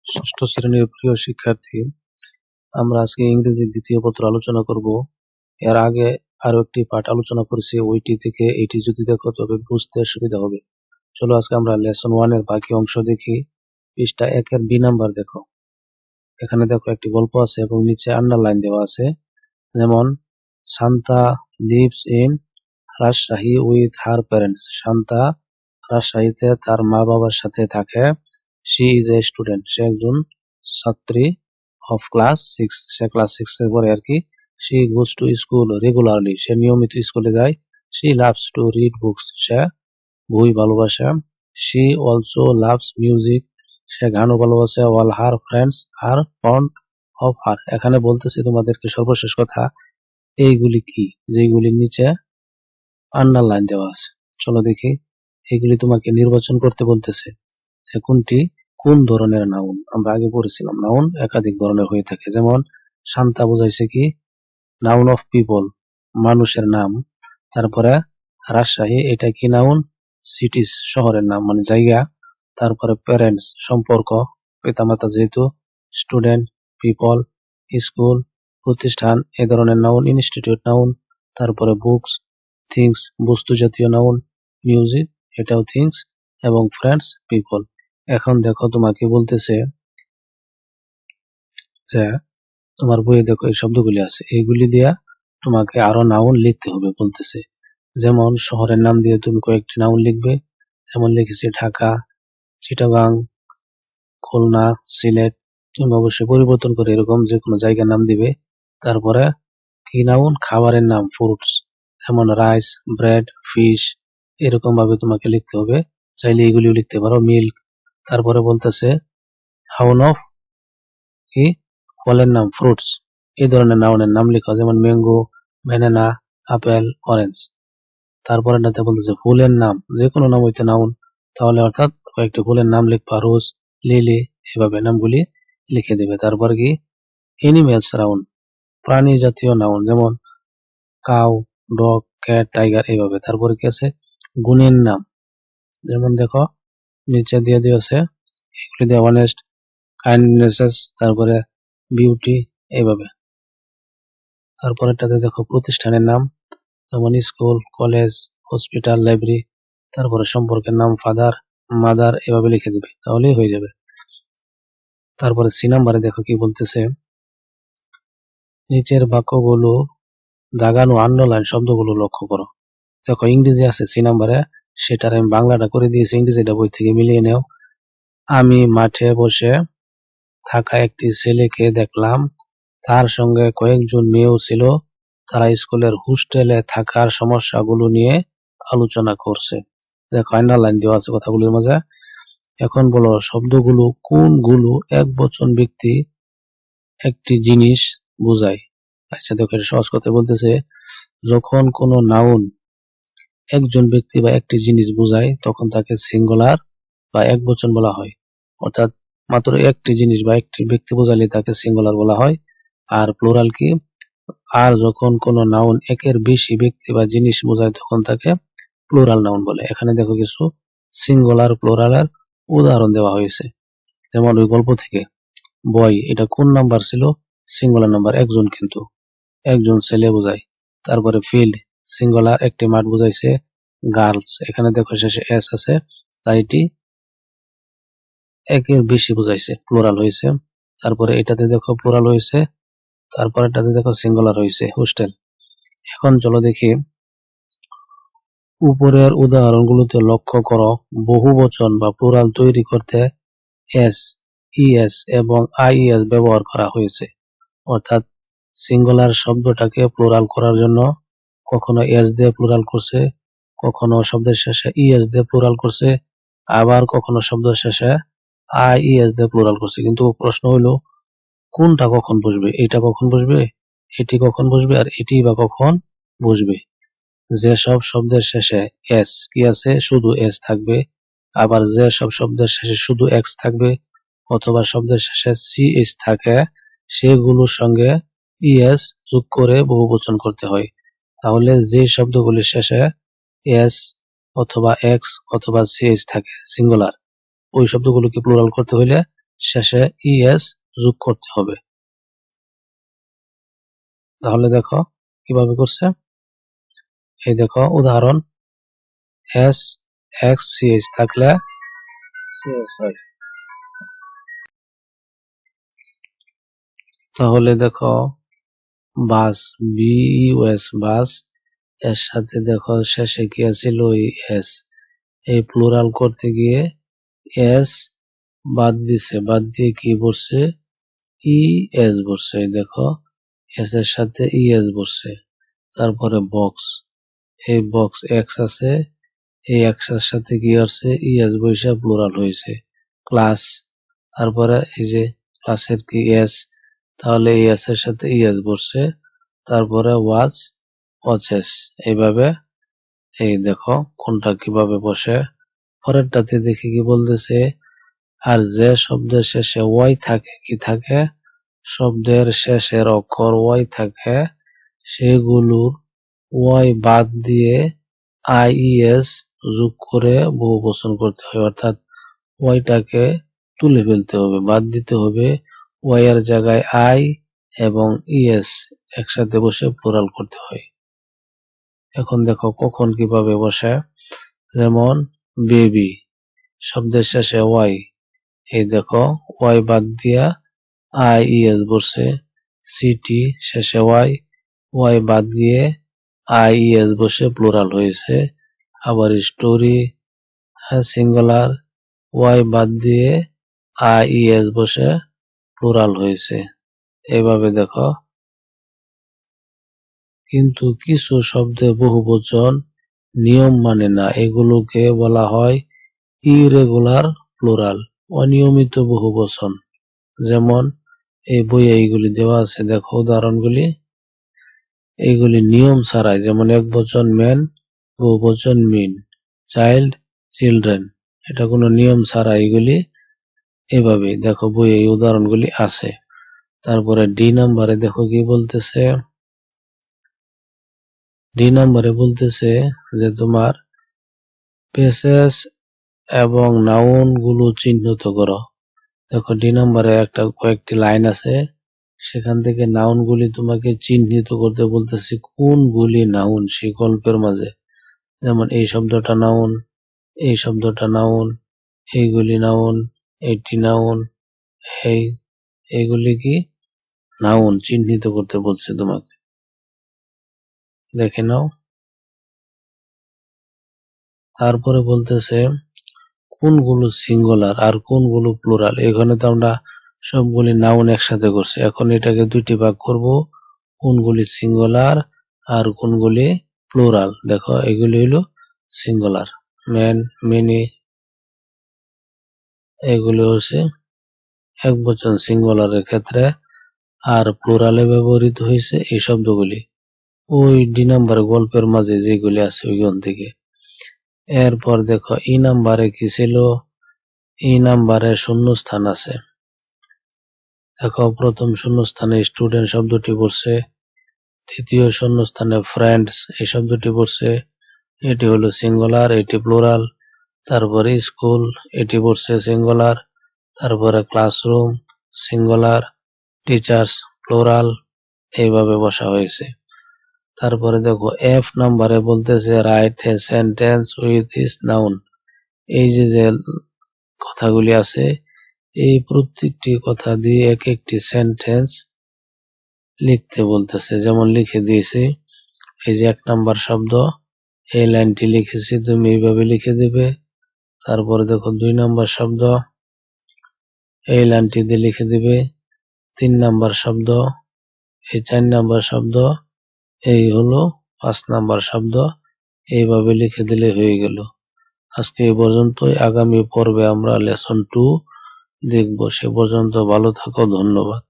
ষষ্ঠ শ্রেণীর প্রিয় শিক্ষার্থী, আমরা আজকে ইংরেজির দ্বিতীয় পত্র আলোচনা করব। এর আগে আরো একটি পাঠ আলোচনা করেছি, ওইটি থেকে এটি যদি দেখো তবে বুঝতে সুবিধা হবে। চলো আজকে আমরা লেসন 1 এর বাকি অংশ দেখি। পৃষ্ঠা 1 এর বি নাম্বার দেখো। এখানে দেখো একটি গল্প আছে এবং নিচে আন্ডারলাইন দেওয়া আছে। যেমন, Shanta leaves in Rajshahi with her parents. Shanta রাজশাহীতে তার মা বাবার সাথে থাকে। শি ইজ এ স্টুডেন্ট, সে একজন ছাত্রী। অফ ক্লাস 6, সে ক্লাস 6 এ পড়ে আর কি। She goes to school regularly, সে নিয়মিত স্কুলে যায়। She loves to read books, সে বই ভালোবাসে। শি অলসো লাভস মিউজিক, সে গানও ভালোবাসে। All her friends are fond of her. এখানে বলতেছি তোমাদেরকে সর্বশেষ কথা, এইগুলি কি, যেগুলির নিচে আন্ডারলাইন দেওয়া আছে। চলো দেখি, এগুলি তোমাকে নির্বাচন করতে বলতেছে যে কোনটি কোন ধরনের নাউন। আমরা আগে পড়েছিলাম নাউন একাধিক ধরনের হয়ে থাকে। যেমন শান্তা বোঝাইছে কি, নাউন অফ পিপল, মানুষের নাম। তারপরে রাজশাহী, এটা কি নাউন, সিটিস, শহরের নাম মানে জায়গা। তারপরে প্যারেন্টস, সম্পর্ক, পিতামাতা যেহেতু। স্টুডেন্ট, পিপল, স্কুল, প্রতিষ্ঠান, এ ধরনের নাউন। Institute noun. তারপরে বুকস, থিংস, বস্তু জাতীয় নাউন। মিউজিক, এটাও থিংস। এবং ফ্রেন্ডস, পিপল। এখন দেখো তোমাকে বলতেছে যে তোমার বইয়ে দেখো এই শব্দগুলি আছে, এইগুলি দিয়া তোমাকে আরো নাউন লিখতে হবে বলতেছে। যেমন শহরের নাম দিয়ে তুমি কয়েকটি নাউন লিখবে। যেমন লিখেছি ঢাকা, চিটাগাং, খুলনা, সিলেট। তুমি অবশ্যই পরিবর্তন করে এরকম যে কোনো জায়গার নাম দিবে। তারপরে কি নাউন, খাবারের নাম, ফ্রুটস। যেমন রাইস, ব্রেড, ফিশ, এরকম ভাবে তোমাকে লিখতে হবে। চাইলে এগুলিও লিখতে পারো, মিল্ক। তারপরে বলতেছে নাউন অফ কি, ফলের নাম, ফ্রুটস। এই ধরনের নাউনের নাম লেখা, যেমন ম্যাঙ্গো, ব্যানানা, আপেল, অরেঞ্জ। তারপরে এটাতে বলতেছে ফুলের নাম, যে কোনো নাম হইতে নাউন। তাহলে অর্থাৎ কয়েকটি ফুলের নাম লিখবা, রোজ, লিলি, এভাবে নামগুলি লিখে দেবে। তারপর কি, এনিমেলস নাউন, প্রাণী জাতীয় নাউন। যেমন কাউ, ডগ, ক্যাট, টাইগার, এইভাবে। তারপরে কি আছে, গুণের নাম। যেমন দেখো নিচে দিয়ে দিয়েছে, এগুলি দিয়ে অনেস্ট, কাইন্ডনেসেস, তারপরে বিউটি, এইভাবে। তারপরে এটাতে দেখো প্রতিষ্ঠানের নাম, যেমন স্কুল, কলেজ, হসপিটাল, লাইব্রেরি। তারপরে সম্পর্কের নাম, ফাদার, মাদার, এভাবে লিখে দেবে, তাহলেই হয়ে যাবে। তারপরে সি নাম্বারে দেখো কি বলতেছে, নিচের বাক্যগুলো দাগানো আন্ডারলাইন শব্দগুলো লক্ষ্য করো। দেখো ইংরেজি আছে সি নাম্বারে, সেটার আমি বাংলাটা করে দিয়েছি, ইংরেজিটা বই থেকে মিলিয়ে নেও। আমি মাঠে বসে থাকা একটি ছেলেকে দেখলাম, তার সঙ্গে কয়েকজন মেয়েও ছিল। তারা স্কুলের হোস্টেলে থাকার সমস্যাগুলো নিয়ে আলোচনা করছে। দেখো আন্ডারলাইন দেওয়া আছে কথাগুলোর মাঝে। এখন বলো শব্দগুলো কোনগুলো একবচন ব্যক্তি একটি জিনিস বোঝায়। আচ্ছা দেখো, এটা সহজ কথা বলতেছে, যখন কোনো নাউন একজন ব্যক্তি বা একটি জিনিস বোঝায় তখন তাকে সিঙ্গুলার বা একবচন বলা হয়। অর্থাৎ মাত্র একটি জিনিস বা একটি ব্যক্তি বোঝালে তাকে সিঙ্গুলার বলা হয়। আর প্লুরাল কি, আর যখন কোনো নাউন একের বেশি ব্যক্তি বা জিনিস বোঝায় তখন তাকে প্লুরাল নাউন বলে। এখানে দেখো কিছু সিঙ্গুলার প্লুরালের উদাহরণ দেওয়া হয়েছে। যেমন ওই গল্প থেকে, বয়, এটা কোন নাম্বার ছিল, সিঙ্গুলার নাম্বার, একজন, কিন্তু একজন ছেলে বোঝায়। তারপরে ফিল্ড, সিঙ্গুলার, একটি মাঠ বোঝাইছে। গার্লস, এখানে দেখো শেষে এস আছে, তাই এটি একের বেশি বোঝাইছে, প্লুরাল হয়েছে। তারপরে এটাতে দেখো প্লুরাল হয়েছে, তারপর এটাতে দেখো সিঙ্গুলার হয়েছে, হোস্টেল। এখন চলো দেখি, উপরের উদাহরণগুলোতে লক্ষ্য করো, বহুবচন বা প্লুরাল তৈরি করতে এস, ইএস এবং আইএস ব্যবহার করা হয়েছে। অর্থাৎ সিঙ্গুলার শব্দটাকে প্লুরাল করার জন্য কখনো এস দিয়ে প্লুরাল করছে, কখনো শব্দের শেষে ইএস দিয়ে প্লুরাল করছে, আবার কখনো শব্দের শেষে আইএস দিয়ে প্লুরাল করছে। কিন্তু প্রশ্ন হইলো কোনটা কখন বসবে, এটা কখন বসবে, এটি কখন বসবে, আর এটি বা কখন বসবে। যেসব শব্দের শেষে এস কি আছে, শুধু এস থাকবে। আবার যেসব শব্দের শেষে শুধু এক্স থাকবে অথবা শব্দের শেষে সিএস থাকে, সেগুলোর সঙ্গে ইএস যোগ করে বহুবচন করতে হয়। তাহলে যে শব্দগুলির শেষে এস অথবা এক্স অথবা সিএস থাকে সিঙ্গুলার, ওই শব্দগুলোকে প্লুরাল করতে হইলে শেষে ইএস যোগ করতে হবে। তাহলে দেখো কিভাবে করছে, এই দেখো উদাহরণ এস এক্স সিএইচ থাকলে সিএস হয়। তাহলে দেখো বাস বিইউএস বাস, এর সাথে দেখো শেষে কি আছিল এস, এই প্লুরাল করতে গিয়ে এস বাদ দিছে, বাদ দিয়ে কি বসছে ইএস বসছে, দেখো এস এর সাথে ইএস বসছে। তারপরে বক্স, এই বক্স এক্স আছে, এই এক্স এর সাথে কি আসছে ইএস বসে প্লুরাল হয়েছে ক্লাস। তারপরে এই যে ক্লাসের কি এস, তাহলে এস এর সাথে ইএস বসছে। তারপরে ওয়াচেস, এইভাবে এই দেখো কোনটা কিভাবে বসে। পরেরটাতে দেখি কি বলতেছে, আর যে শব্দের শেষে ওয়াই থাকে, কি থাকে, শব্দের শেষের অক্ষর ওয়াই থাকে, সেগুলোর ওয়াই বাদ দিয়ে আইইএস যোগ করে বহুবচন করতে হয়। অর্থাৎ ওয়াইটাকে তুলে ফেলতে হবে, বাদ দিতে হবে, ওয়াই এর জায়গায় আই এবং ইএস একসাথে বসে প্লুরাল করতে হয়। এখন দেখো কখন কিভাবে বসে, যেমন বেবি শব্দের শেষে ওয়াই, এই দেখো ওয়াই বাদ দিয়া আইইএস বসে। সিটি শেষে ওয়াই, ওয়াই বাদ দিয়ে আইইএস বসে প্লুরাল হয়েছে। আবার স্টোরি সিঙ্গুলার, ওয়াই বাদ দিয়ে আইইএস বসে প্লুরাল হয়েছে। এইভাবে দেখো। কিন্তু কিছু শব্দে বহুবচন নিয়ম মানে না, এগুলোকে বলা হয় ইরেগুলার প্লুরাল, অনিয়মিত বহুবচন। যেমন এই বইয়ে এইগুলি দেওয়া আছে, দেখো উদাহরণগুলি। এইগুলি নিয়ম ছাড়াই, যেমন একবচন ম্যান, বহুবচন মিন, চাইল্ড চিলড্রেন, এটা কোনো নিয়ম ছাড়া এগুলি এভাবে দেখো বইয়ে এই উদাহরণগুলি আছে। তারপরে ডি নাম্বারে দেখো কি বলতেছে, ডি নাম্বারে বলতেছে যে তোমার প্লেসেস এবং নাউন গুলো চিহ্নিত করো। দেখো ডি নাম্বারে একটা কয়েকটি লাইন আছে, সেখান থেকে নাউন গুলি তোমাকে চিহ্নিত করতে বলতেছে কোনগুলি নাউন সেই গল্পের মাঝে। যেমন এই শব্দটা নাউন, এই শব্দটা নাউন, এইগুলি নাউন, এটি নাউন, এইগুলি কি নাউন চিহ্নিত করতে বলছে তোমাকে, দেখে নাও। তারপরে বলতেছে কোনগুলো সিঙ্গুলার আর কোনগুলো প্লুরাল। এখানে তো আমরা সবগুলি নাউন একসাথে করছি, এখন এটাকে দুইটি ভাগ করব, কোনগুলি সিঙ্গুলার আর কোনগুলি প্লুরাল। দেখো এগুলি হলো সিঙ্গুলার, ম্যান, মেনি, এগুলি হচ্ছে একবচন সিঙ্গুলারের ক্ষেত্রে, আর প্লুরালে ব্যবহৃত হয়েছে এই শব্দগুলি ওই ডি নাম্বার গল্পের মাঝে যেগুলি আছে ওইখান থেকে। এরপর দেখো ই নাম্বারে কি ছিল, ই নাম্বারে শূন্যস্থান আছে। দেখো প্রথম শূন্যস্থানে স্টুডেন্ট শব্দটি পড়ছে, দ্বিতীয় শূন্যস্থানে ফ্রেন্ডস এই শব্দটি পড়ছে, এটি হলো সিঙ্গুলার, এটি প্লুরাল। তারপরে স্কুল, এটি পড়ছে সিঙ্গুলার। তারপরে ক্লাসরুম সিঙ্গুলার, টিচার্স প্লুরাল, এইভাবে বসা হয়েছে। তারপরে দেখো এফ নাম্বারে বলতেছে write a sentence with this noun. এই যে কথাগুলি আছে, এই প্রত্যেকটি কথা দিয়ে এক একটি সেন্টেন্স লিখতে বলতেছে। যেমন লিখে দিয়েছি, এই যে 1 নাম্বার শব্দ, এই লাইনটি লিখেছি, তুমি এইভাবে লিখে দিবে। তারপরে দেখো 2 নাম্বার শব্দ, এই লাইনটি দিয়ে লিখে দিবে। 3 নাম্বার শব্দ, এই 4 নাম্বার শব্দ, এই হলো 5 নাম্বার শব্দ, এইভাবে লিখে দিলে হয়ে গেল। আজকে এই পর্যন্তই, আগামী পর্বে আমরা লেসন 2 দেখব। সে পর্যন্ত ভালো থাকো, ধন্যবাদ।